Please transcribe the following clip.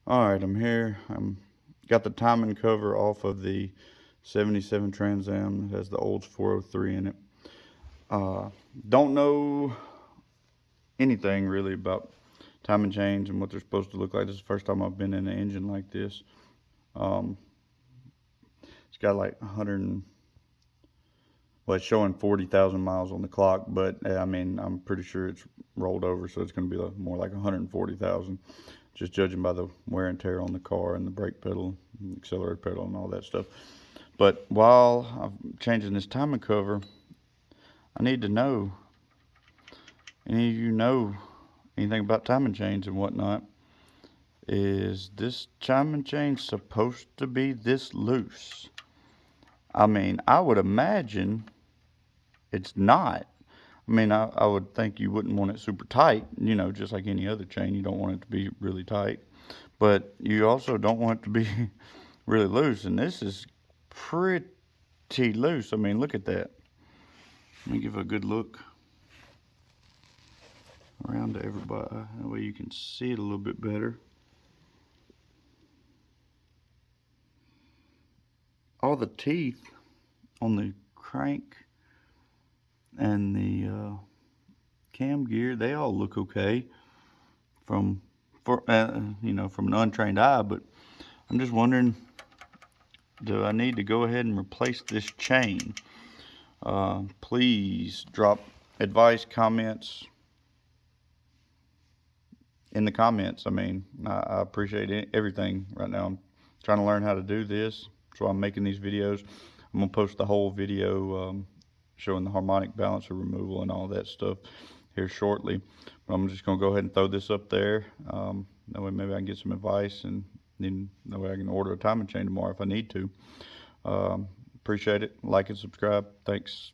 All right, I'm here. Got the timing cover off of the 77 Trans Am. It has the Olds 403 in it. Uh, don't know anything really about timing chains and what they're supposed to look like. This is the first time I've been in an engine like this. Um, it's got like 100, well, it's showing 40,000 miles on the clock, but I mean, I'm pretty sure it's rolled over, so it's going to be more like 140,000, just judging by the wear and tear on the car and the brake pedal, and accelerator pedal, and all that stuff. But while I'm changing this timing cover, I need to know, any of you know anything about timing chains and whatnot, is this timing chain supposed to be this loose? I mean, I would imagine it's not. I mean, I would think you wouldn't want it super tight, just like any other chain. You don't want it to be really tight, but you also don't want it to be really loose. And this is pretty loose. I mean, look at that. Let me give a good look around to everybody. That way you can see it a little bit better. All the teeth on the crank and the cam gear, they all look okay from an untrained eye, but I'm just wondering, do I need to go ahead and replace this chain? Please drop advice, comments in the comments. I mean, I appreciate everything right now. I'm trying to learn how to do this, so I'm making these videos. I'm gonna post the whole video showing the harmonic balancer removal and all that stuff here shortly. But I'm just gonna go ahead and throw this up there. That way maybe I can get some advice, and then that way I can order a timing chain tomorrow if I need to. Appreciate it. Like and subscribe. Thanks.